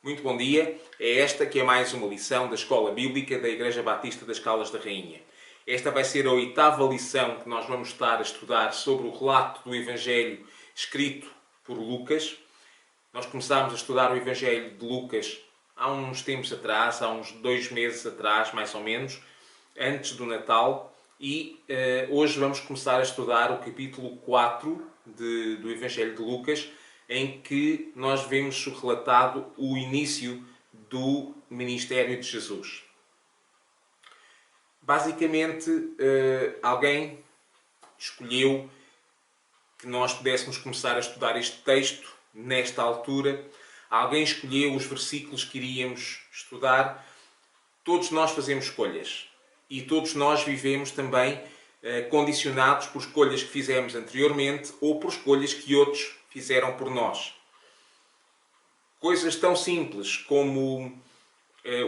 Muito bom dia. É esta que é mais uma lição da Escola Bíblica da Igreja Batista das Caldas da Rainha. Esta vai ser a 8ª lição que nós vamos estar a estudar sobre o relato do Evangelho escrito por Lucas. Nós começámos a estudar o Evangelho de Lucas há uns tempos atrás, há uns 2 meses atrás, mais ou menos, antes do Natal. E hoje vamos começar a estudar o capítulo 4 do Evangelho de Lucas, em que nós vemos relatado o início do ministério de Jesus. Basicamente, alguém escolheu que nós pudéssemos começar a estudar este texto nesta altura. Alguém escolheu os versículos que iríamos estudar. Todos nós fazemos escolhas e todos nós vivemos também condicionados por escolhas que fizemos anteriormente ou por escolhas que outros fizeram por nós. Coisas tão simples como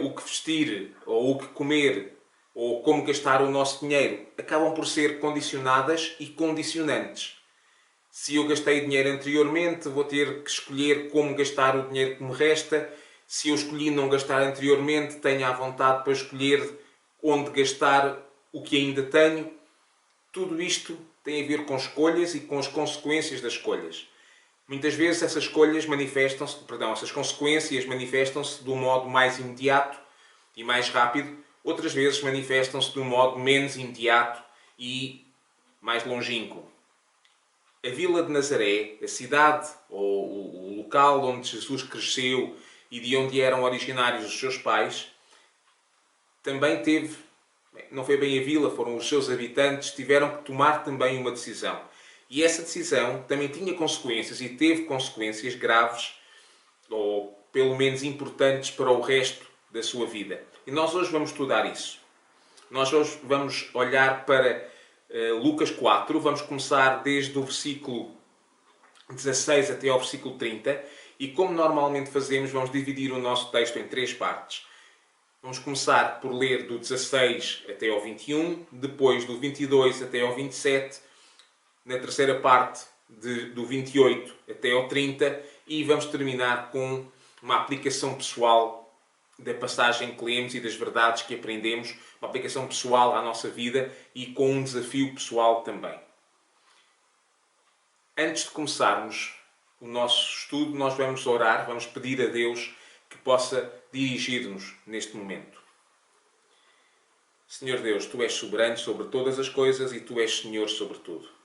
o que vestir, ou o que comer, ou como gastar o nosso dinheiro, acabam por ser condicionadas e condicionantes. Se eu gastei dinheiro anteriormente, vou ter que escolher como gastar o dinheiro que me resta. Se eu escolhi não gastar anteriormente, tenho à vontade para escolher onde gastar o que ainda tenho. Tudo isto tem a ver com escolhas e com as consequências das escolhas. Muitas vezes essas essas consequências manifestam-se de um modo mais imediato e mais rápido. Outras vezes manifestam-se de um modo menos imediato e mais longínquo. A Vila de Nazaré, a cidade ou o local onde Jesus cresceu e de onde eram originários os seus pais, também não foi bem a vila, foram os seus habitantes, tiveram que tomar também uma decisão. E essa decisão também tinha consequências e teve consequências graves, ou pelo menos importantes para o resto da sua vida. E nós hoje vamos estudar isso. Nós hoje vamos olhar para Lucas 4, vamos começar desde o versículo 16 até ao versículo 30, e como normalmente fazemos, vamos dividir o nosso texto em 3 partes. Vamos começar por ler do 16 até ao 21, depois do 22 até ao 27, na terceira parte do 28 até ao 30, e vamos terminar com uma aplicação pessoal da passagem que lemos e das verdades que aprendemos, uma aplicação pessoal à nossa vida e com um desafio pessoal também. Antes de começarmos o nosso estudo, nós vamos orar, vamos pedir a Deus que possa dirigir-nos neste momento. Senhor Deus, Tu és soberano sobre todas as coisas e Tu és Senhor sobre tudo.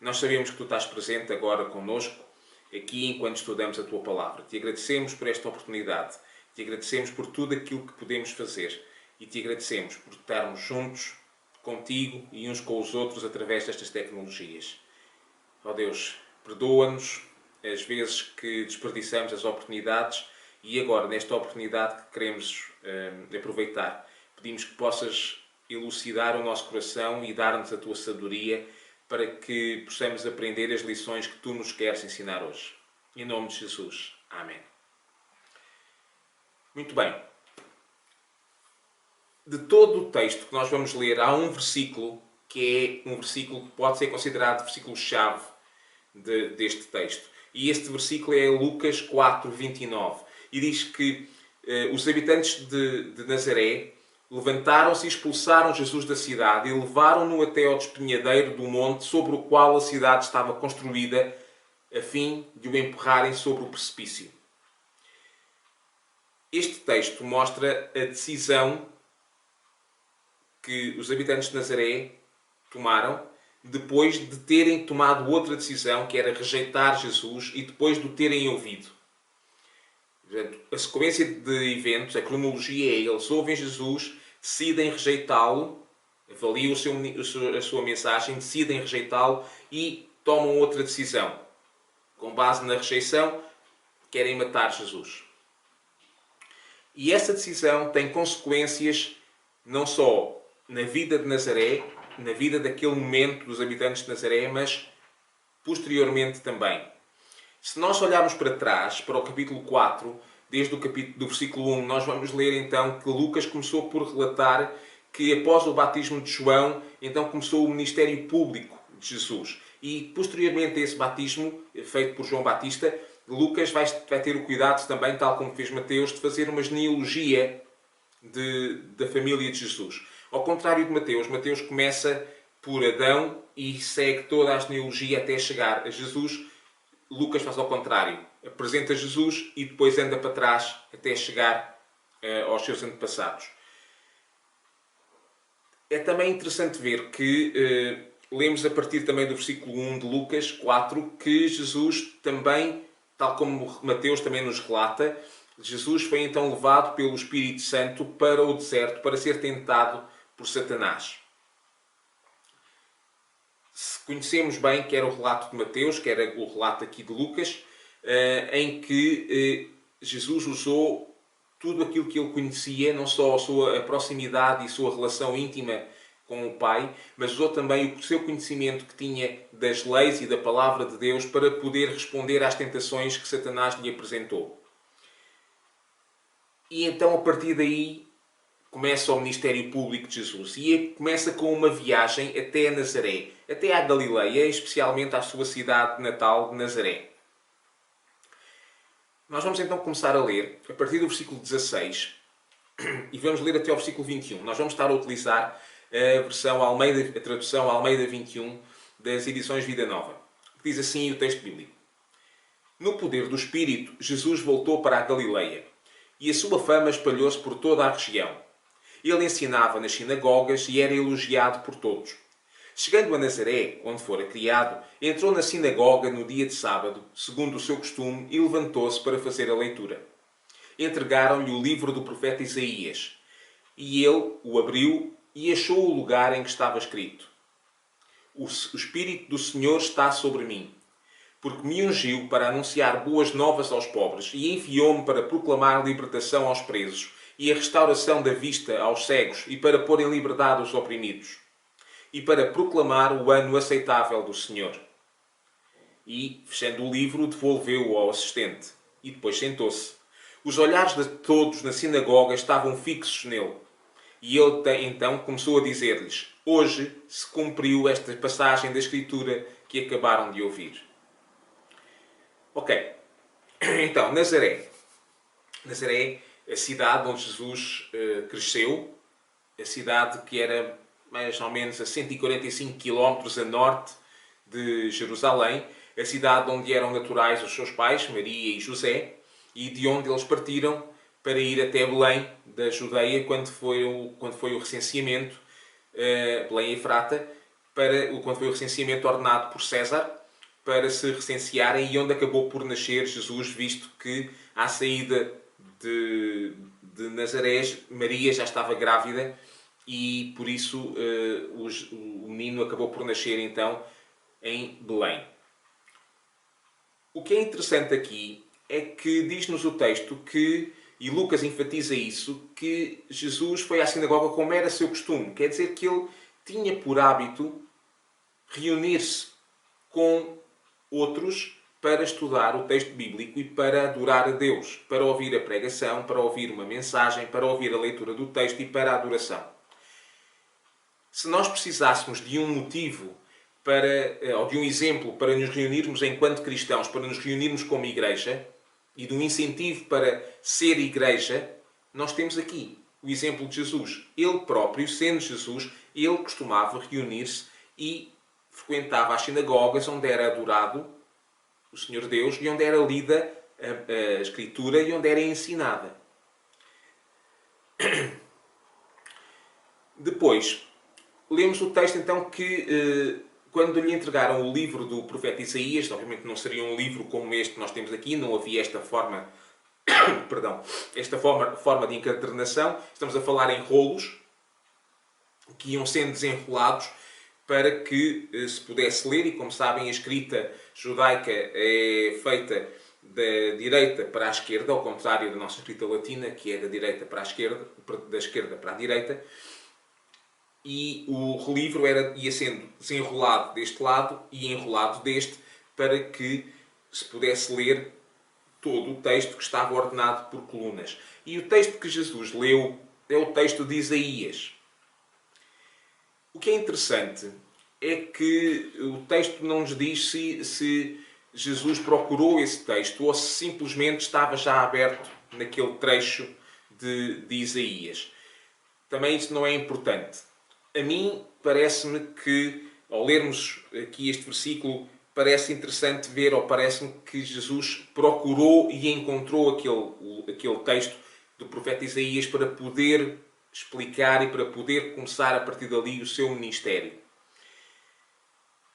Nós sabemos que Tu estás presente agora connosco, aqui enquanto estudamos a Tua Palavra. Te agradecemos por esta oportunidade. Te agradecemos por tudo aquilo que podemos fazer. E Te agradecemos por estarmos juntos contigo e uns com os outros através destas tecnologias. Ó Deus, perdoa-nos as vezes que desperdiçamos as oportunidades e agora, nesta oportunidade que queremos aproveitar, pedimos que possas elucidar o nosso coração e dar-nos a Tua sabedoria para que possamos aprender as lições que Tu nos queres ensinar hoje. Em nome de Jesus. Amém. Muito bem. De todo o texto que nós vamos ler, há um versículo que é um versículo que pode ser considerado versículo-chave deste texto. E este versículo é Lucas 4, 29. E diz que os habitantes de Nazaré levantaram-se e expulsaram Jesus da cidade e levaram-no até ao despenhadeiro do monte sobre o qual a cidade estava construída, a fim de o empurrarem sobre o precipício. Este texto mostra a decisão que os habitantes de Nazaré tomaram depois de terem tomado outra decisão, que era rejeitar Jesus, e depois de o terem ouvido. Portanto, a sequência de eventos, a cronologia é: eles ouvem Jesus, decidem rejeitá-lo, avaliam a sua mensagem, decidem rejeitá-lo e tomam outra decisão. Com base na rejeição, querem matar Jesus. E essa decisão tem consequências não só na vida de Nazaré, na vida daquele momento dos habitantes de Nazaré, mas posteriormente também. Se nós olharmos para trás, para o capítulo 4, desde do versículo 1, nós vamos ler então que Lucas começou por relatar que após o batismo de João, então começou o ministério público de Jesus. E posteriormente a esse batismo, feito por João Batista, Lucas vai ter o cuidado também, tal como fez Mateus, de fazer uma genealogia da família de Jesus. Ao contrário de Mateus, Mateus começa por Adão e segue toda a genealogia até chegar a Jesus. Lucas faz ao contrário. Apresenta Jesus e depois anda para trás até chegar aos seus antepassados. É também interessante ver que lemos a partir também do versículo 1 de Lucas 4 que Jesus também, tal como Mateus também nos relata, Jesus foi então levado pelo Espírito Santo para o deserto para ser tentado por Satanás. Se conhecemos bem, quer o relato de Mateus, quer o relato aqui de Lucas, em que Jesus usou tudo aquilo que ele conhecia, não só a proximidade e a sua relação íntima com o Pai, mas usou também o seu conhecimento que tinha das leis e da palavra de Deus para poder responder às tentações que Satanás lhe apresentou. E então, a partir daí, começa o ministério público de Jesus. E começa com uma viagem até Nazaré, até à Galileia, especialmente à sua cidade natal de Nazaré. Nós vamos então começar a ler, a partir do versículo 16, e vamos ler até ao versículo 21. Nós vamos estar a utilizar a tradução Almeida 21 das edições Vida Nova. Diz assim o texto bíblico. No poder do Espírito, Jesus voltou para a Galileia, e a sua fama espalhou-se por toda a região. Ele ensinava nas sinagogas e era elogiado por todos. Chegando a Nazaré, onde fora criado, entrou na sinagoga no dia de sábado, segundo o seu costume, e levantou-se para fazer a leitura. Entregaram-lhe o livro do profeta Isaías, e ele o abriu e achou o lugar em que estava escrito: O Espírito do Senhor está sobre mim, porque me ungiu para anunciar boas novas aos pobres e enviou-me para proclamar libertação aos presos e a restauração da vista aos cegos e para pôr em liberdade os oprimidos e para proclamar o ano aceitável do Senhor. E, fechando o livro, devolveu-o ao assistente e depois sentou-se. Os olhares de todos na sinagoga estavam fixos nele. E ele então começou a dizer-lhes: Hoje se cumpriu esta passagem da Escritura que acabaram de ouvir. Ok. Então, Nazaré. Nazaré, a cidade onde Jesus cresceu, a cidade que era mais ou menos a 145 km a norte de Jerusalém, a cidade onde eram naturais os seus pais, Maria e José, e de onde eles partiram para ir até Belém, da Judeia, quando foi o recenseamento, Belém e Efrata, quando foi o recenseamento ordenado por César, para se recensearem, e onde acabou por nascer Jesus, visto que à saída de Nazaré, Maria já estava grávida, e por isso o menino acabou por nascer então em Belém. O que é interessante aqui é que diz-nos o texto que, e Lucas enfatiza isso, que Jesus foi à sinagoga como era seu costume. Quer dizer que ele tinha por hábito reunir-se com outros para estudar o texto bíblico e para adorar a Deus, para ouvir a pregação, para ouvir uma mensagem, para ouvir a leitura do texto e para a adoração. Se nós precisássemos de um motivo ou de um exemplo para nos reunirmos enquanto cristãos, para nos reunirmos como igreja, e de um incentivo para ser igreja, nós temos aqui o exemplo de Jesus. Ele próprio, sendo Jesus, ele costumava reunir-se e frequentava as sinagogas onde era adorado o Senhor Deus e onde era lida a Escritura e onde era ensinada. Depois, lemos o texto então que quando lhe entregaram o livro do profeta Isaías, obviamente não seria um livro como este que nós temos aqui, não havia esta forma, forma de encadernação. Estamos a falar em rolos que iam sendo desenrolados para que se pudesse ler, e como sabem a escrita judaica é feita da direita para a esquerda, ao contrário da nossa escrita latina, que é da direita para a esquerda, da esquerda para a direita. E o livro ia sendo desenrolado deste lado e enrolado deste, para que se pudesse ler todo o texto que estava ordenado por colunas. E o texto que Jesus leu é o texto de Isaías. O que é interessante é que o texto não nos diz se Jesus procurou esse texto ou se simplesmente estava já aberto naquele trecho de Isaías. Também isso não é importante. A mim parece-me que, ao lermos aqui este versículo, parece interessante ver, ou parece-me que Jesus procurou e encontrou aquele texto do profeta Isaías para poder explicar e para poder começar a partir dali o seu ministério.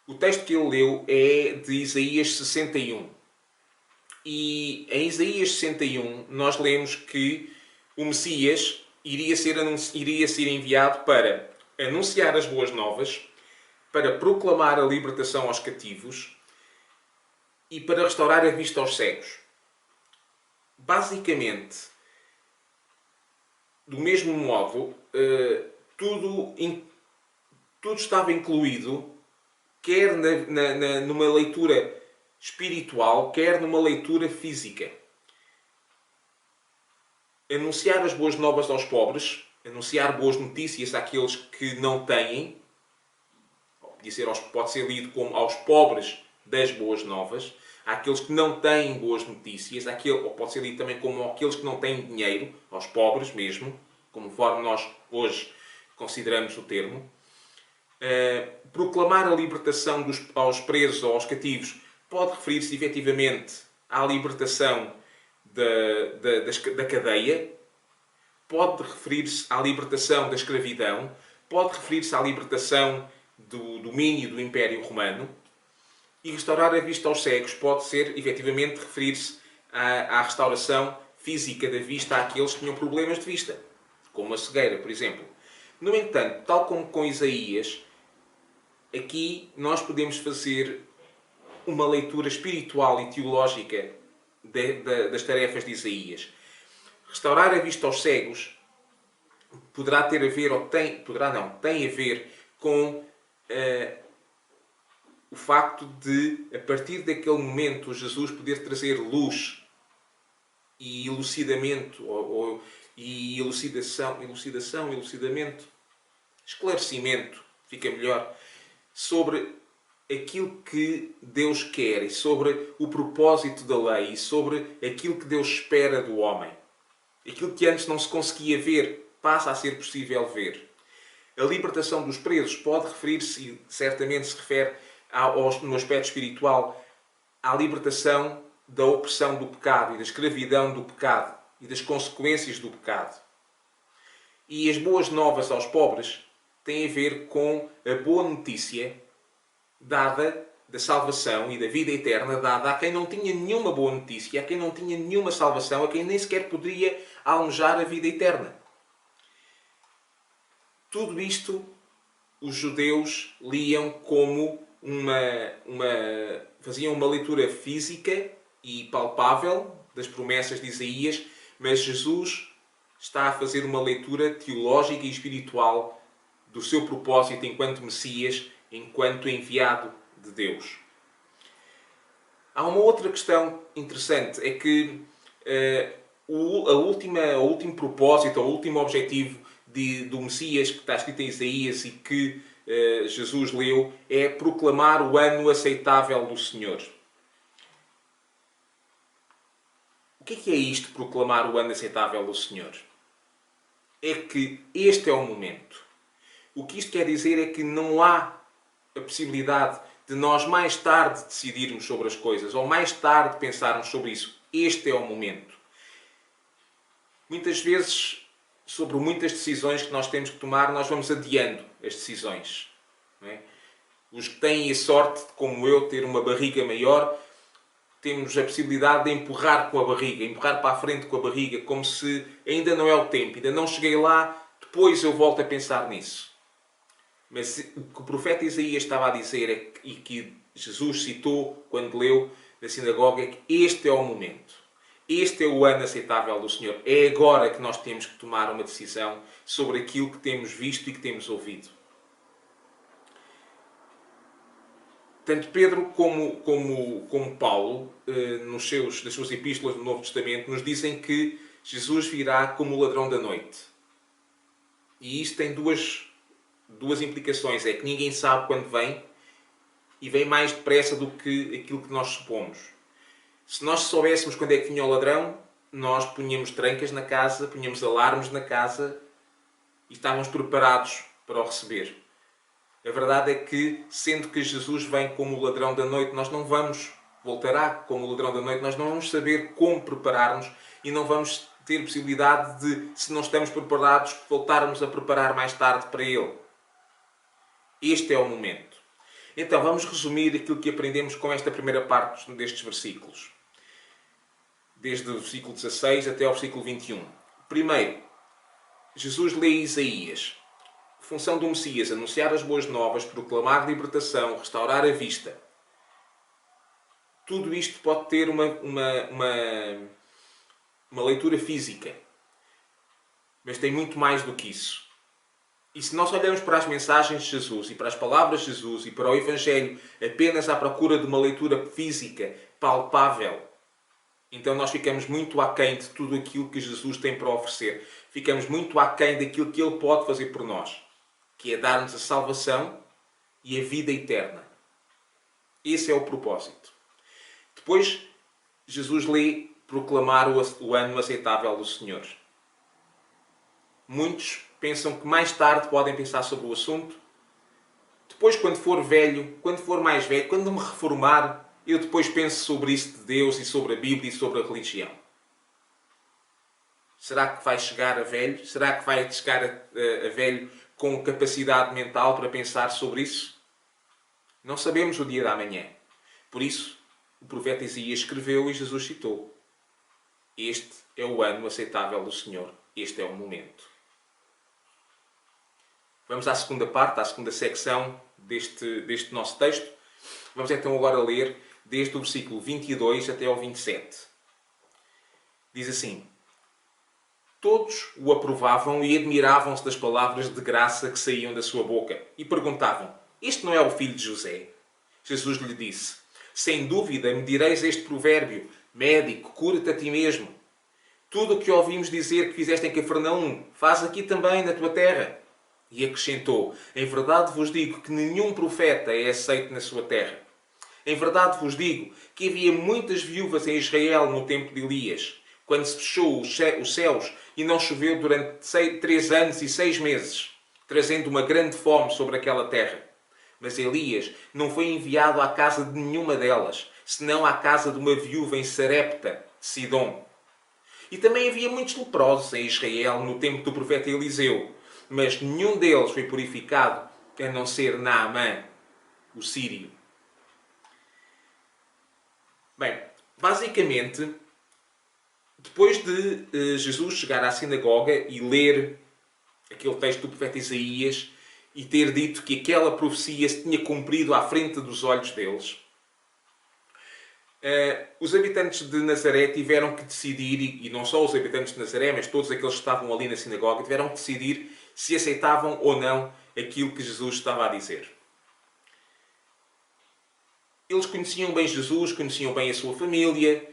O texto que ele leu é de Isaías 61. E em Isaías 61 nós lemos que o Messias iria ser enviado para anunciar as boas novas, para proclamar a libertação aos cativos e para restaurar a vista aos cegos. Basicamente, do mesmo modo, tudo estava incluído, quer numa leitura espiritual, quer numa leitura física. Anunciar as boas novas aos pobres, anunciar boas notícias àqueles que não têm, pode ser lido como aos pobres das boas novas, àqueles que não têm boas notícias, ou pode ser lido também como àqueles que não têm dinheiro, aos pobres mesmo, conforme nós hoje consideramos o termo. Proclamar a libertação aos presos ou aos cativos pode referir-se efetivamente à libertação da cadeia, pode referir-se à libertação da escravidão, pode referir-se à libertação do domínio do Império Romano, e restaurar a vista aos cegos pode ser, efetivamente, referir-se à restauração física da vista àqueles que tinham problemas de vista, como a cegueira, por exemplo. No entanto, tal como com Isaías, aqui nós podemos fazer uma leitura espiritual e teológica das tarefas de Isaías. Restaurar a vista aos cegos poderá ter a ver, tem a ver com o facto de, a partir daquele momento, Jesus poder trazer luz e elucidamento, e elucidamento, esclarecimento, fica melhor, sobre aquilo que Deus quer e sobre o propósito da lei e sobre aquilo que Deus espera do homem. Aquilo que antes não se conseguia ver, passa a ser possível ver. A libertação dos presos pode referir-se, e certamente se refere no aspecto espiritual, à libertação da opressão do pecado e da escravidão do pecado e das consequências do pecado. E as boas novas aos pobres têm a ver com a boa notícia dada da salvação e da vida eterna dada a quem não tinha nenhuma boa notícia, a quem não tinha nenhuma salvação, a quem nem sequer poderia almejar a vida eterna. Tudo isto os judeus liam como faziam uma leitura física e palpável das promessas de Isaías, mas Jesus está a fazer uma leitura teológica e espiritual do seu propósito enquanto Messias, enquanto enviado de Deus. Há uma outra questão interessante, é que o último propósito, o último objetivo do Messias que está escrito em Isaías e que Jesus leu, é proclamar o ano aceitável do Senhor. O que é isto, proclamar o ano aceitável do Senhor? É que este é o momento. O que isto quer dizer é que não há a possibilidade de nós mais tarde decidirmos sobre as coisas ou mais tarde pensarmos sobre isso. Este é o momento. Muitas vezes, sobre muitas decisões que nós temos que tomar, nós vamos adiando as decisões. Não é? Os que têm a sorte, como eu, ter uma barriga maior, temos a possibilidade de empurrar com a barriga, empurrar para a frente com a barriga, como se ainda não é o tempo, ainda não cheguei lá, depois eu volto a pensar nisso. Mas o que o profeta Isaías estava a dizer e que Jesus citou quando leu na sinagoga é que este é o momento. Este é o ano aceitável do Senhor. É agora que nós temos que tomar uma decisão sobre aquilo que temos visto e que temos ouvido. Tanto Pedro como Paulo, nas suas epístolas do Novo Testamento, nos dizem que Jesus virá como o ladrão da noite. E isto tem duas implicações. É que ninguém sabe quando vem e vem mais depressa do que aquilo que nós supomos. Se nós soubéssemos quando é que vinha o ladrão, nós punhamos trancas na casa, punhamos alarmes na casa e estávamos preparados para o receber. A verdade é que, sendo que Jesus vem como o ladrão da noite, nós não vamos, voltará como o ladrão da noite, nós não vamos saber como preparar-nos e não vamos ter possibilidade de, se não estamos preparados, voltarmos a preparar mais tarde para Ele. Este é o momento. Então, vamos resumir aquilo que aprendemos com esta primeira parte destes versículos. Desde o versículo 16 até ao versículo 21. Primeiro, Jesus lê Isaías. Função do Messias, anunciar as boas novas, proclamar libertação, restaurar a vista. Tudo isto pode ter uma leitura física. Mas tem muito mais do que isso. E se nós olhamos para as mensagens de Jesus e para as palavras de Jesus e para o Evangelho apenas à procura de uma leitura física, palpável, então nós ficamos muito aquém de tudo aquilo que Jesus tem para oferecer. Ficamos muito aquém daquilo que Ele pode fazer por nós, que é dar-nos a salvação e a vida eterna. Esse é o propósito. Depois, Jesus lê proclamar o ano aceitável do Senhor. Muitos pensam que mais tarde podem pensar sobre o assunto. Depois, quando for velho, quando for mais velho, quando me reformar, eu depois penso sobre isso de Deus e sobre a Bíblia e sobre a religião. Será que vai chegar a velho? Será que vai chegar a velho com capacidade mental para pensar sobre isso? Não sabemos o dia da manhã. Por isso, o profeta Isaías escreveu e Jesus citou. Este é o ano aceitável do Senhor. Este é o momento. Vamos à segunda parte, à segunda secção deste nosso texto. Vamos então agora ler desde o versículo 22 até ao 27. Diz assim: Todos o aprovavam e admiravam-se das palavras de graça que saíam da sua boca e perguntavam: Este não é o filho de José? Jesus lhe disse: Sem dúvida me direis este provérbio: Médico, cura-te a ti mesmo. Tudo o que ouvimos dizer que fizeste em Cafarnaum, faz aqui também na tua terra. E acrescentou: Em verdade vos digo que nenhum profeta é aceito na sua terra. Em verdade vos digo que havia muitas viúvas em Israel no tempo de Elias, quando se fechou os céus e não choveu durante 3 anos e 6 meses, trazendo uma grande fome sobre aquela terra. Mas Elias não foi enviado à casa de nenhuma delas, senão à casa de uma viúva em Sarepta, Sidom. E também havia muitos leprosos em Israel no tempo do profeta Eliseu, mas nenhum deles foi purificado, a não ser Naamã, o sírio. Bem, basicamente, depois de Jesus chegar à sinagoga e ler aquele texto do profeta Isaías e ter dito que aquela profecia se tinha cumprido à frente dos olhos deles, os habitantes de Nazaré tiveram que decidir, e não só os habitantes de Nazaré, mas todos aqueles que estavam ali na sinagoga, tiveram que decidir se aceitavam ou não aquilo que Jesus estava a dizer. Eles conheciam bem Jesus, conheciam bem a sua família,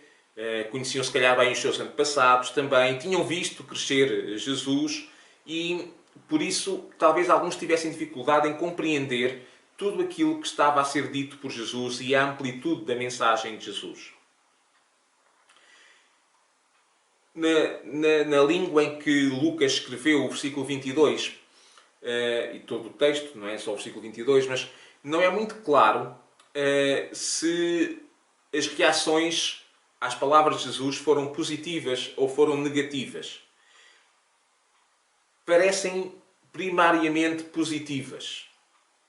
conheciam se calhar bem os seus antepassados também, tinham visto crescer Jesus e, por isso, talvez alguns tivessem dificuldade em compreender tudo aquilo que estava a ser dito por Jesus e a amplitude da mensagem de Jesus. Na língua em que Lucas escreveu o versículo 22, e todo o texto, não é só o versículo 22, mas não é muito claro se as reações às palavras de Jesus foram positivas ou foram negativas. Parecem primariamente positivas.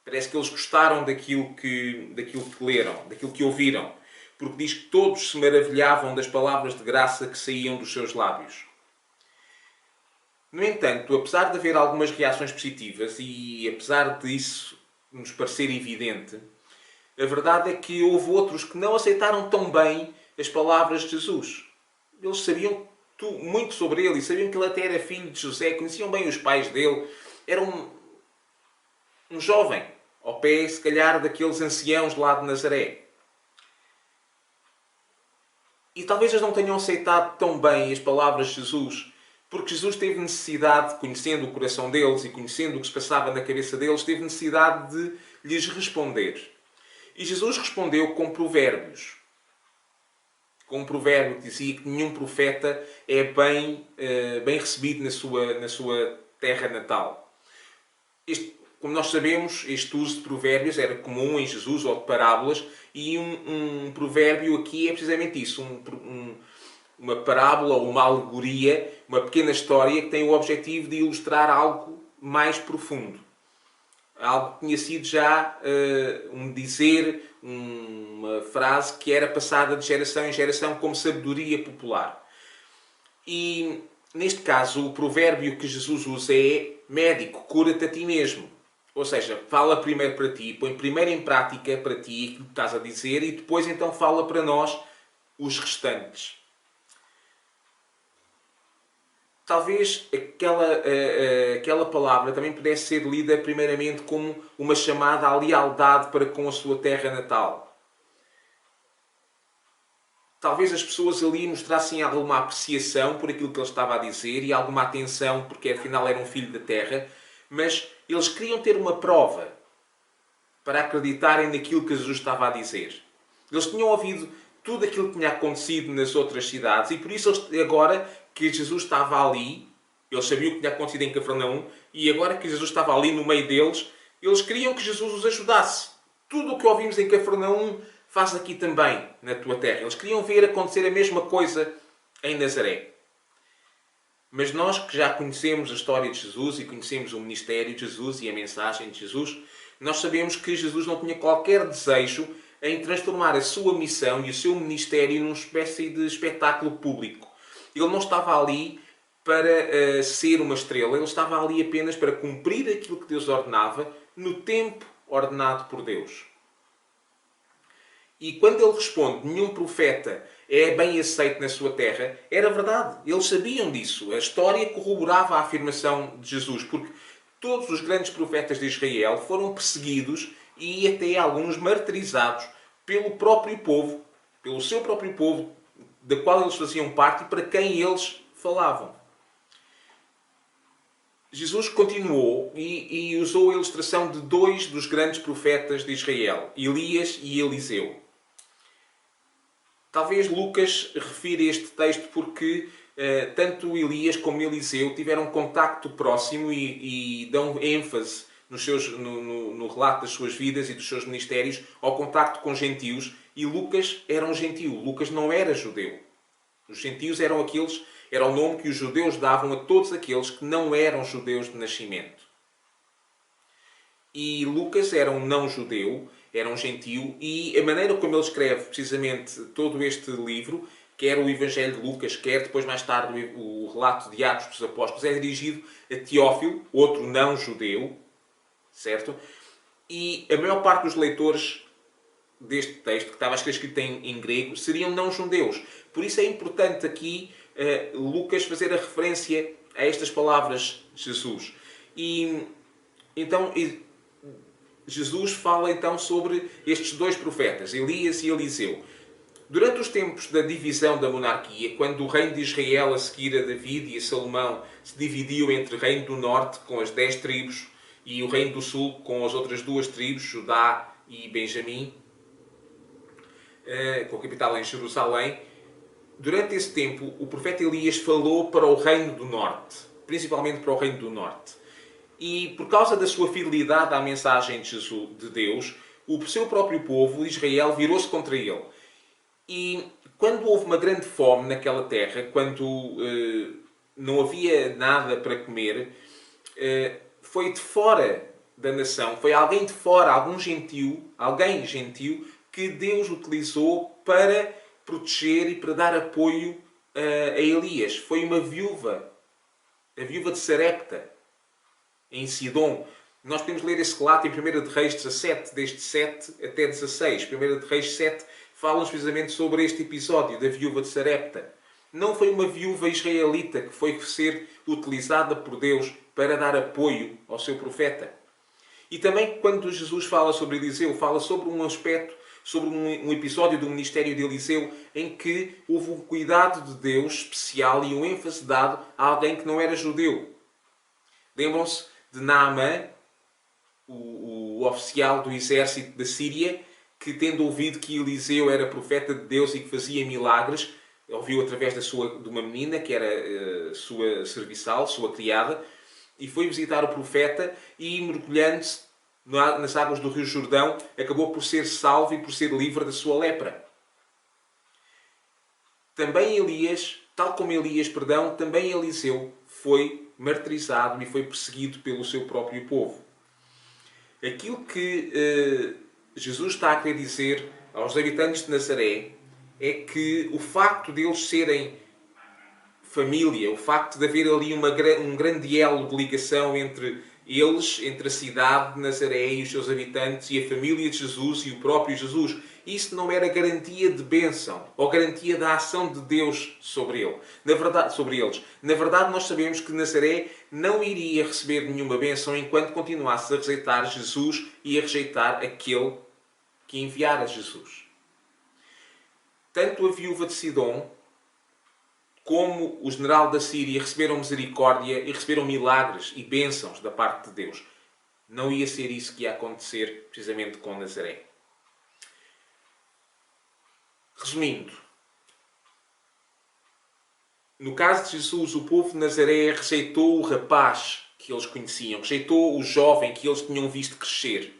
Parece que eles gostaram daquilo que leram, daquilo que ouviram. Porque diz que todos se maravilhavam das palavras de graça que saíam dos seus lábios. No entanto, apesar de haver algumas reações positivas e apesar disso nos parecer evidente, a verdade é que houve outros que não aceitaram tão bem as palavras de Jesus. Eles sabiam muito sobre ele e sabiam que ele até era filho de José, conheciam bem os pais dele. Era um jovem, ao pé, se calhar, daqueles anciãos lá de Nazaré. E talvez eles não tenham aceitado tão bem as palavras de Jesus, porque Jesus teve necessidade, conhecendo o coração deles e conhecendo o que se passava na cabeça deles, teve necessidade de lhes responder. E Jesus respondeu com provérbios. Com um provérbio que dizia que nenhum profeta é bem recebido na sua terra natal. Como nós sabemos, este uso de provérbios era comum em Jesus, ou de parábolas, e um provérbio aqui é precisamente isso, uma parábola ou uma alegoria, uma pequena história que tem o objetivo de ilustrar algo mais profundo. Algo que tinha sido já um dizer, uma frase que era passada de geração em geração como sabedoria popular. E, neste caso, o provérbio que Jesus usa é: médico, cura-te a ti mesmo. Ou seja, fala primeiro para ti, põe primeiro em prática para ti aquilo que estás a dizer e depois então fala para nós os restantes. Talvez aquela palavra também pudesse ser lida primeiramente como uma chamada à lealdade para com a sua terra natal. Talvez as pessoas ali mostrassem alguma apreciação por aquilo que ele estava a dizer e alguma atenção, porque afinal era um filho da terra, mas eles queriam ter uma prova para acreditarem naquilo que Jesus estava a dizer. Eles tinham ouvido tudo aquilo que tinha acontecido nas outras cidades e por isso agora que Jesus estava ali, eles sabiam o que tinha acontecido em Cafarnaum, e agora que Jesus estava ali no meio deles, eles queriam que Jesus os ajudasse. Tudo o que ouvimos em Cafarnaum faz aqui também, na tua terra. Eles queriam ver acontecer a mesma coisa em Nazaré. Mas nós que já conhecemos a história de Jesus e conhecemos o ministério de Jesus e a mensagem de Jesus, nós sabemos que Jesus não tinha qualquer desejo em transformar a sua missão e o seu ministério numa espécie de espetáculo público. Ele não estava ali para ser uma estrela, ele estava ali apenas para cumprir aquilo que Deus ordenava no tempo ordenado por Deus. E quando ele responde: nenhum profeta é bem aceito na sua terra, era verdade. Eles sabiam disso. A história corroborava a afirmação de Jesus, porque todos os grandes profetas de Israel foram perseguidos e até alguns martirizados pelo próprio povo, pelo seu próprio povo, da qual eles faziam parte e para quem eles falavam. Jesus continuou e usou a ilustração de dois dos grandes profetas de Israel, Elias e Eliseu. Talvez Lucas refira este texto porque tanto Elias como Eliseu tiveram um contacto próximo e dão ênfase no relato das suas vidas e dos seus ministérios ao contacto com gentios, e Lucas era um gentio. Lucas não era judeu. Os gentios era o nome que os judeus davam a todos aqueles que não eram judeus de nascimento. E Lucas era um não-judeu, era um gentio, e a maneira como ele escreve precisamente todo este livro, quer o Evangelho de Lucas, quer depois mais tarde o relato de Atos dos Apóstolos, é dirigido a Teófilo, outro não-judeu, certo? E a maior parte dos leitores deste texto, que estava escrito em grego, seriam não-judeus. Por isso é importante aqui Lucas fazer a referência a estas palavras de Jesus. E então Jesus fala então sobre estes dois profetas, Elias e Eliseu. Durante os tempos da divisão da monarquia, quando o reino de Israel, a seguir a David e a Salomão, se dividiu entre o reino do norte, com as 10 tribos, e o reino do sul, com as outras 2 tribos, Judá e Benjamim, com a capital em Jerusalém, durante esse tempo o profeta Elias falou para o reino do norte, principalmente para o reino do norte. E por causa da sua fidelidade à mensagem de Deus, o seu próprio povo, Israel, virou-se contra ele. E quando houve uma grande fome naquela terra, quando não havia nada para comer, foi de fora da nação, foi alguém de fora, alguém gentio, que Deus utilizou para proteger e para dar apoio a Elias. Foi uma viúva, a viúva de Sarepta, em Sidom. Nós podemos ler esse relato em 1 de Reis 17, desde 7 até 16. 1 de Reis 7 fala precisamente sobre este episódio da viúva de Sarepta. Não foi uma viúva israelita que foi ser utilizada por Deus para dar apoio ao seu profeta. E também quando Jesus fala sobre Eliseu, fala sobre um aspecto, sobre um episódio do ministério de Eliseu em que houve um cuidado de Deus especial e um ênfase dado a alguém que não era judeu. Lembram-se de Naamã, o oficial do exército da Síria, que, tendo ouvido que Eliseu era profeta de Deus e que fazia milagres, ouviu através de uma menina que era sua serviçal, sua criada, e foi visitar o profeta e, mergulhando-se nas águas do Rio Jordão, acabou por ser salvo e por ser livre da sua lepra. Também tal como Elias, também Eliseu foi martirizado e foi perseguido pelo seu próprio povo. Aquilo que Jesus está a querer dizer aos habitantes de Nazaré é que o facto de eles serem família, o facto de haver ali um grande elo de ligação entre eles, entre a cidade de Nazaré e os seus habitantes e a família de Jesus e o próprio Jesus, isso não era garantia de bênção ou garantia da ação de Deus sobre eles. Na verdade, nós sabemos que Nazaré não iria receber nenhuma bênção enquanto continuasse a rejeitar Jesus e a rejeitar aquele que enviara Jesus. Tanto a viúva de Sidom como o general da Síria receberam misericórdia e receberam milagres e bênçãos da parte de Deus. Não ia ser isso que ia acontecer precisamente com Nazaré. Resumindo, no caso de Jesus, o povo de Nazaré rejeitou o rapaz que eles conheciam, rejeitou o jovem que eles tinham visto crescer.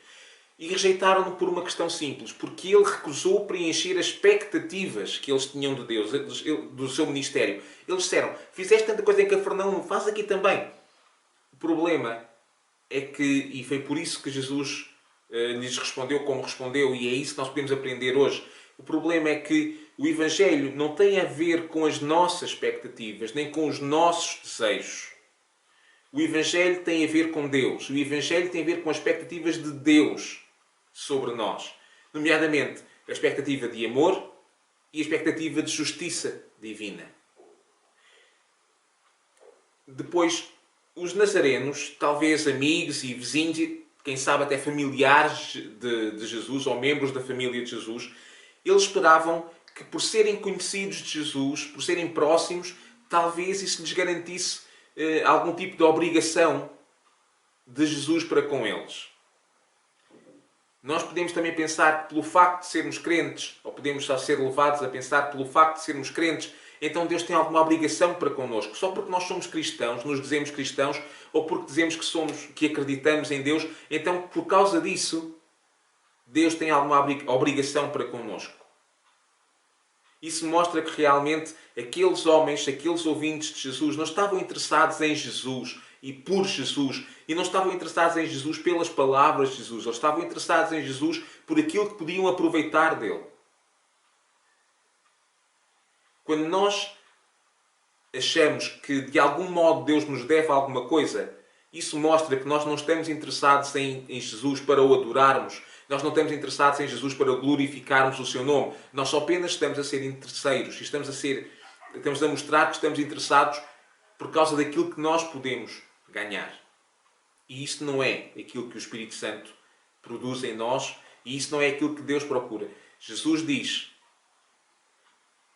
E rejeitaram-no por uma questão simples, porque ele recusou preencher as expectativas que eles tinham de Deus, do seu ministério. Eles disseram, fizeste tanta coisa em Cafarnaum, faz aqui também. O problema é que, e foi por isso que Jesus lhes respondeu como respondeu, e é isso que nós podemos aprender hoje. O problema é que o Evangelho não tem a ver com as nossas expectativas, nem com os nossos desejos. O Evangelho tem a ver com Deus. O Evangelho tem a ver com as expectativas de Deus sobre nós. Nomeadamente, a expectativa de amor e a expectativa de justiça divina. Depois, os nazarenos, talvez amigos e vizinhos, quem sabe até familiares de Jesus ou membros da família de Jesus, eles esperavam que, por serem conhecidos de Jesus, por serem próximos, talvez isso lhes garantisse algum tipo de obrigação de Jesus para com eles. Nós podemos também pensar que pelo facto de sermos crentes, ou podemos só ser levados a pensar que pelo facto de sermos crentes, então Deus tem alguma obrigação para connosco. Só porque nós somos cristãos, nos dizemos cristãos, ou porque dizemos que acreditamos em Deus, então por causa disso, Deus tem alguma obrigação para connosco. Isso mostra que realmente aqueles homens, aqueles ouvintes de Jesus, não estavam interessados em Jesus e por Jesus. E não estavam interessados em Jesus pelas palavras de Jesus. Eles estavam interessados em Jesus por aquilo que podiam aproveitar dele. Quando nós achamos que de algum modo Deus nos deve alguma coisa, isso mostra que nós não estamos interessados em Jesus para o adorarmos. Nós não estamos interessados em Jesus para glorificarmos o seu nome. Nós só apenas estamos a ser interesseiros. E estamos a mostrar que estamos interessados por causa daquilo que nós podemos ganhar. E isso não é aquilo que o Espírito Santo produz em nós. E isso não é aquilo que Deus procura. Jesus diz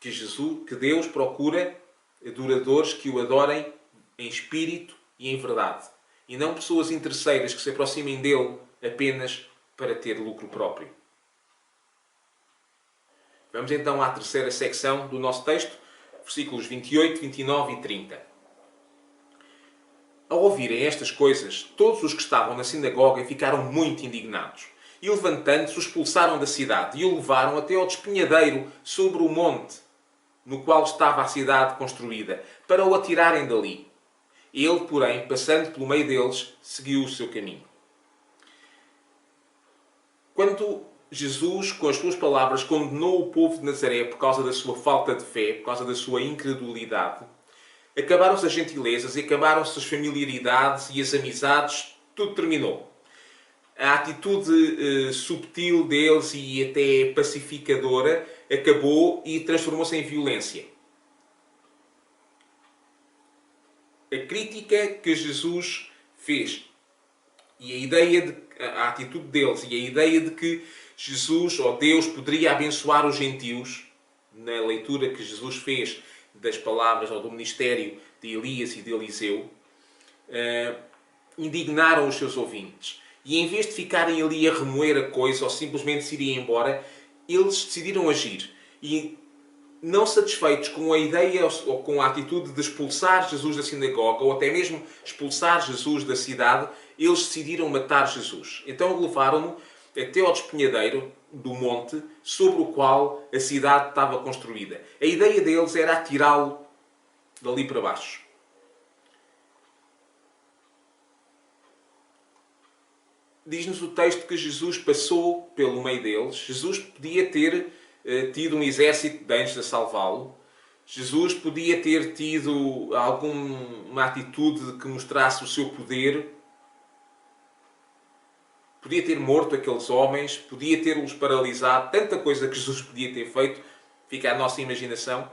que Deus procura adoradores que o adorem em espírito e em verdade. E não pessoas interesseiras que se aproximem dele apenas para ter lucro próprio. Vamos então à terceira secção do nosso texto, versículos 28, 29 e 30. Ao ouvirem estas coisas, todos os que estavam na sinagoga ficaram muito indignados. E levantando-se, o expulsaram da cidade e o levaram até ao despenhadeiro sobre o monte, no qual estava a cidade construída, para o atirarem dali. Ele, porém, passando pelo meio deles, seguiu o seu caminho. Quando Jesus, com as suas palavras, condenou o povo de Nazaré por causa da sua falta de fé, por causa da sua incredulidade, acabaram-se as gentilezas e acabaram-se as familiaridades e as amizades, tudo terminou. A atitude subtil deles e até pacificadora acabou e transformou-se em violência. A crítica que Jesus fez e a atitude deles e a ideia de que Jesus ou Deus poderia abençoar os gentios, na leitura que Jesus fez das palavras ou do ministério de Elias e de Eliseu, indignaram os seus ouvintes. E em vez de ficarem ali a remoer a coisa ou simplesmente se irem embora, eles decidiram agir. E não satisfeitos com a ideia ou com a atitude de expulsar Jesus da sinagoga ou até mesmo expulsar Jesus da cidade, eles decidiram matar Jesus. Então levaram-no até ao despenhadeiro do monte sobre o qual a cidade estava construída. A ideia deles era atirá-lo dali para baixo. Diz-nos o texto que Jesus passou pelo meio deles. Jesus podia ter tido um exército de anjos a salvá-lo. Jesus podia ter tido alguma atitude que mostrasse o seu poder. Podia ter morto aqueles homens, podia ter-os paralisado. Tanta coisa que Jesus podia ter feito, fica à nossa imaginação.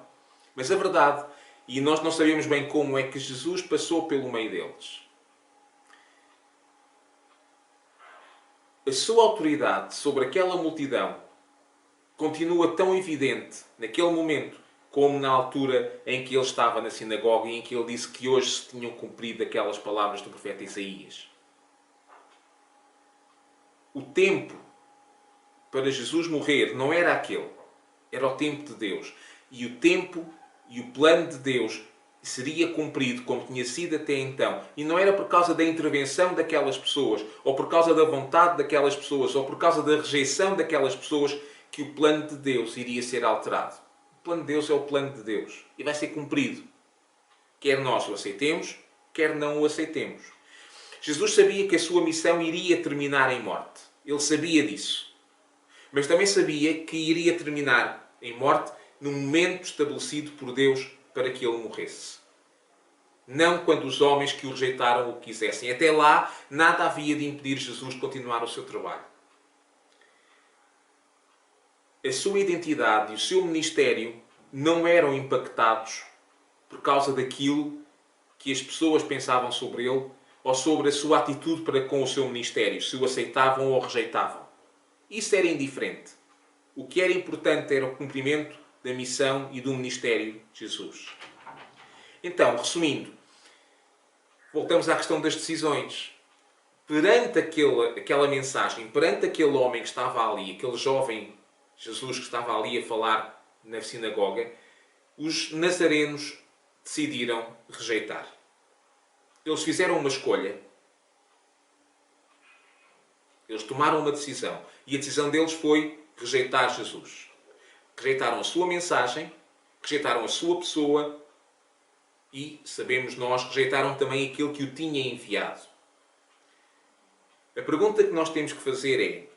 Mas a verdade, e nós não sabemos bem como, é que Jesus passou pelo meio deles. A sua autoridade sobre aquela multidão continua tão evidente naquele momento como na altura em que ele estava na sinagoga e em que ele disse que hoje se tinham cumprido aquelas palavras do profeta Isaías. O tempo para Jesus morrer não era aquele, era o tempo de Deus. E o tempo e o plano de Deus seria cumprido como tinha sido até então. E não era por causa da intervenção daquelas pessoas, ou por causa da vontade daquelas pessoas, ou por causa da rejeição daquelas pessoas que o plano de Deus iria ser alterado. O plano de Deus é o plano de Deus e vai ser cumprido. Quer nós o aceitemos, quer não o aceitemos. Jesus sabia que a sua missão iria terminar em morte. Ele sabia disso. Mas também sabia que iria terminar em morte no momento estabelecido por Deus para que ele morresse. Não quando os homens que o rejeitaram o quisessem. Até lá, nada havia de impedir Jesus de continuar o seu trabalho. A sua identidade e o seu ministério não eram impactados por causa daquilo que as pessoas pensavam sobre ele ou sobre a sua atitude para com o seu ministério, se o aceitavam ou rejeitavam. Isso era indiferente. O que era importante era o cumprimento da missão e do ministério de Jesus. Então, resumindo, voltamos à questão das decisões. Perante aquela mensagem, perante aquele homem que estava ali, aquele jovem Jesus que estava ali a falar na sinagoga, os nazarenos decidiram rejeitar. Eles fizeram uma escolha. Eles tomaram uma decisão. E a decisão deles foi rejeitar Jesus. Rejeitaram a sua mensagem, rejeitaram a sua pessoa e, sabemos nós, rejeitaram também aquele que o tinha enviado. A pergunta que nós temos que fazer é: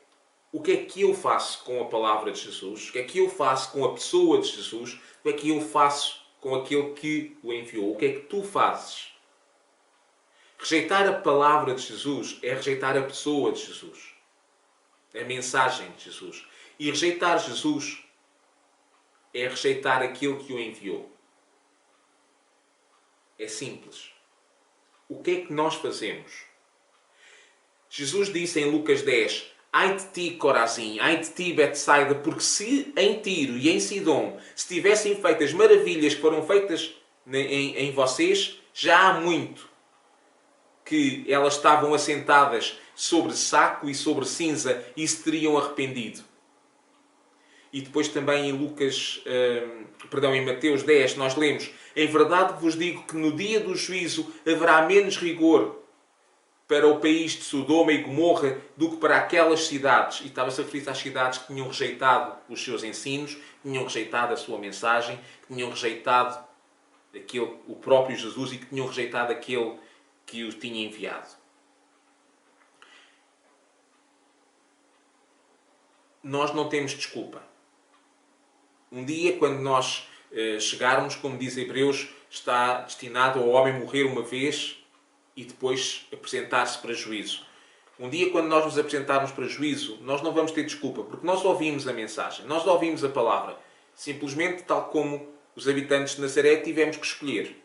o que é que eu faço com a palavra de Jesus? O que é que eu faço com a pessoa de Jesus? O que é que eu faço com aquele que o enviou? O que é que tu fazes? Rejeitar a palavra de Jesus é rejeitar a pessoa de Jesus. A mensagem de Jesus. E rejeitar Jesus é rejeitar aquele que o enviou. É simples. O que é que nós fazemos? Jesus disse em Lucas 10: ai de ti, Corazim, ai de ti, Betsaida, porque se em Tiro e em Sidom se tivessem feito as maravilhas que foram feitas em vocês, já há muito que elas estavam assentadas sobre saco e sobre cinza e se teriam arrependido. E depois também em Mateus 10, nós lemos: em verdade vos digo que no dia do juízo haverá menos rigor para o país de Sodoma e Gomorra do que para aquelas cidades. E estava-se a referir às cidades que tinham rejeitado os seus ensinos, que tinham rejeitado a sua mensagem, que tinham rejeitado o próprio Jesus e que tinham rejeitado aquele que o tinha enviado. Nós não temos desculpa. Um dia, quando nós chegarmos, como diz Hebreus, está destinado ao homem morrer uma vez e depois apresentar-se para juízo. Um dia, quando nós nos apresentarmos para juízo, nós não vamos ter desculpa, porque nós ouvimos a mensagem, nós ouvimos a palavra. Simplesmente, tal como os habitantes de Nazaré, tivemos que escolher.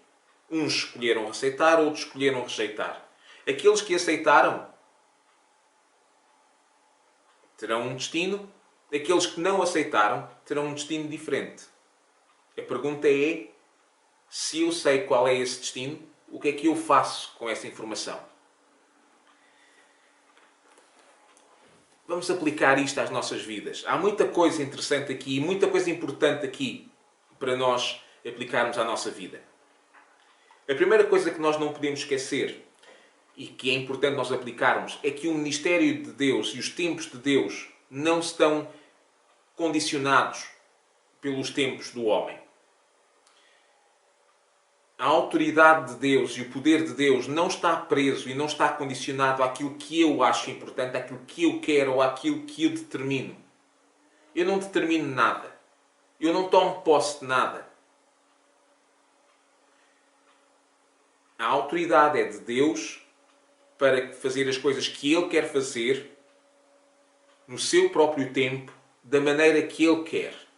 Uns escolheram aceitar, outros escolheram rejeitar. Aqueles que aceitaram terão um destino. Aqueles que não aceitaram terão um destino diferente. A pergunta é: se eu sei qual é esse destino, o que é que eu faço com essa informação? Vamos aplicar isto às nossas vidas. Há muita coisa interessante aqui, muita coisa importante aqui para nós aplicarmos à nossa vida. A primeira coisa que nós não podemos esquecer e que é importante nós aplicarmos é que o ministério de Deus e os tempos de Deus não estão condicionados pelos tempos do homem. A autoridade de Deus e o poder de Deus não está preso e não está condicionado àquilo que eu acho importante, àquilo que eu quero ou àquilo que eu determino. Eu não determino nada. Eu não tomo posse de nada. A autoridade é de Deus para fazer as coisas que Ele quer fazer no seu próprio tempo, da maneira que Ele quer.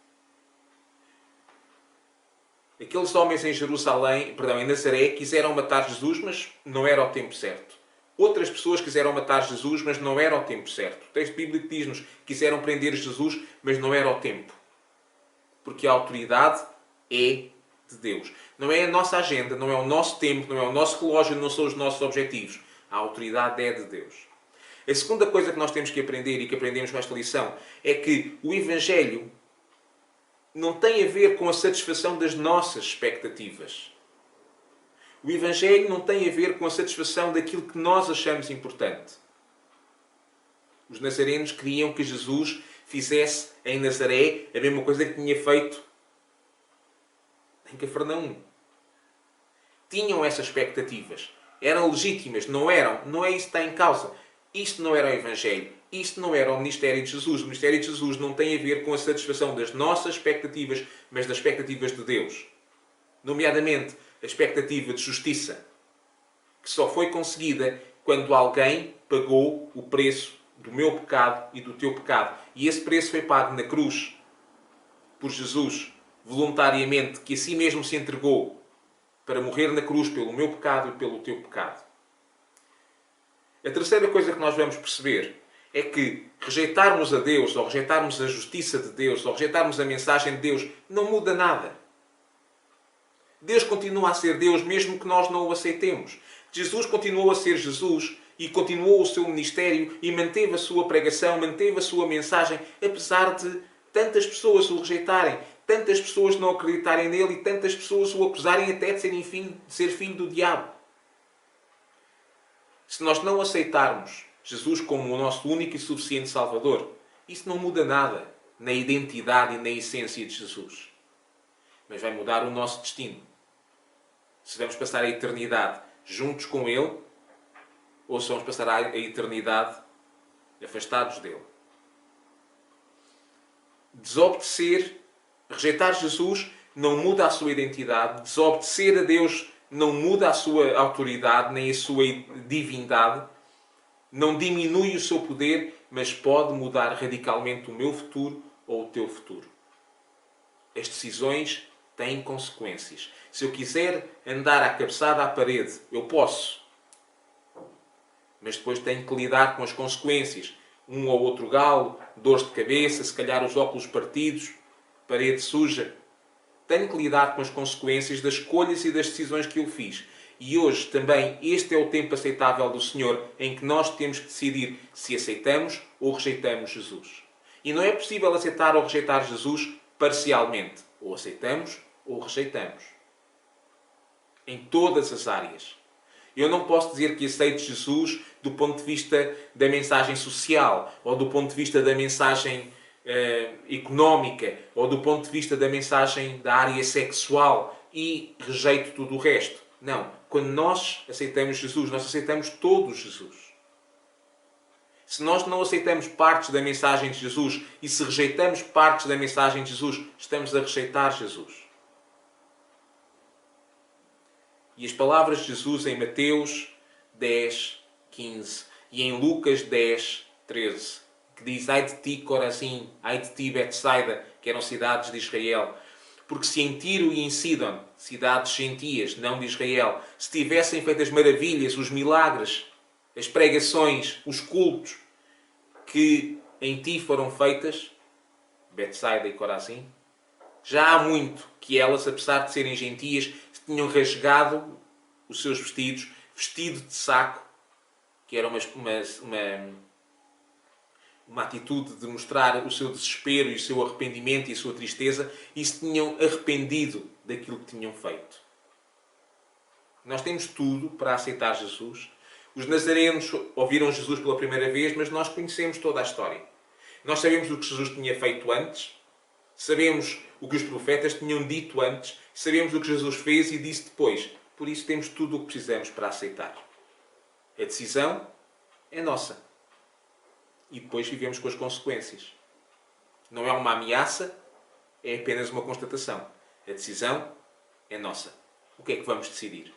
Aqueles homens em Jerusalém, em Nazaré, quiseram matar Jesus, mas não era o tempo certo. Outras pessoas quiseram matar Jesus, mas não era o tempo certo. O texto bíblico diz-nos que quiseram prender Jesus, mas não era o tempo. Porque a autoridade é de Deus. Não é a nossa agenda, não é o nosso tempo, não é o nosso relógio, não são os nossos objetivos. A autoridade é de Deus. A segunda coisa que nós temos que aprender e que aprendemos com esta lição é que o Evangelho não tem a ver com a satisfação das nossas expectativas. O Evangelho não tem a ver com a satisfação daquilo que nós achamos importante. Os nazarenos queriam que Jesus fizesse em Nazaré a mesma coisa que tinha feito em Cafarnaum. Tinham essas expectativas. Eram legítimas, não eram. Não é isso que está em causa. Isto não era o Evangelho. Isto não era o ministério de Jesus. O ministério de Jesus não tem a ver com a satisfação das nossas expectativas, mas das expectativas de Deus. Nomeadamente, a expectativa de justiça, que só foi conseguida quando alguém pagou o preço do meu pecado e do teu pecado. E esse preço foi pago na cruz por Jesus, voluntariamente, que a si mesmo se entregou para morrer na cruz pelo meu pecado e pelo teu pecado. A terceira coisa que nós vamos perceber é que rejeitarmos a Deus, ou rejeitarmos a justiça de Deus, ou rejeitarmos a mensagem de Deus, não muda nada. Deus continua a ser Deus, mesmo que nós não o aceitemos. Jesus continuou a ser Jesus e continuou o seu ministério e manteve a sua pregação, manteve a sua mensagem, apesar de tantas pessoas o rejeitarem, tantas pessoas não acreditarem nele e tantas pessoas o acusarem até de ser filho do diabo. Se nós não aceitarmos Jesus como o nosso único e suficiente Salvador, isso não muda nada na identidade e na essência de Jesus. Mas vai mudar o nosso destino. Se vamos passar a eternidade juntos com Ele, ou se vamos passar a eternidade afastados dele. Desobedecer, rejeitar Jesus, não muda a sua identidade. Desobedecer a Deus não muda a sua autoridade, nem a sua divindade. Não diminui o seu poder, mas pode mudar radicalmente o meu futuro ou o teu futuro. As decisões têm consequências. Se eu quiser andar à cabeçada à parede, eu posso. Mas depois tenho que lidar com as consequências. Um ou outro galo, dores de cabeça, se calhar os óculos partidos, parede suja. Tenho que lidar com as consequências das escolhas e das decisões que eu fiz. E hoje também este é o tempo aceitável do Senhor em que nós temos que decidir se aceitamos ou rejeitamos Jesus. E não é possível aceitar ou rejeitar Jesus parcialmente. Ou aceitamos ou rejeitamos. Em todas as áreas. Eu não posso dizer que aceito Jesus do ponto de vista da mensagem social, ou do ponto de vista da mensagem económica, ou do ponto de vista da mensagem da área sexual e rejeito tudo o resto. Não. Quando nós aceitamos Jesus, nós aceitamos todo Jesus. Se nós não aceitamos partes da mensagem de Jesus e se rejeitamos partes da mensagem de Jesus, estamos a rejeitar Jesus. E as palavras de Jesus em Mateus 10, 15 e em Lucas 10, 13, que diz: ai de ti, Corazim, ai de ti, Betsaida, que eram cidades de Israel. Porque se em Tiro e em Sidon, cidades gentias, não de Israel, se tivessem feito as maravilhas, os milagres, as pregações, os cultos que em ti foram feitas, Betsaida e Corazim, já há muito que elas, apesar de serem gentias, tinham rasgado os seus vestidos, vestido de saco, que era uma atitude de mostrar o seu desespero e o seu arrependimento e a sua tristeza, e se tinham arrependido daquilo que tinham feito. Nós temos tudo para aceitar Jesus. Os nazarenos ouviram Jesus pela primeira vez, mas nós conhecemos toda a história. Nós sabemos o que Jesus tinha feito antes, sabemos o que os profetas tinham dito antes, sabemos o que Jesus fez e disse depois. Por isso temos tudo o que precisamos para aceitar. A decisão é nossa. E depois vivemos com as consequências. Não é uma ameaça, é apenas uma constatação. A decisão é nossa. O que é que vamos decidir?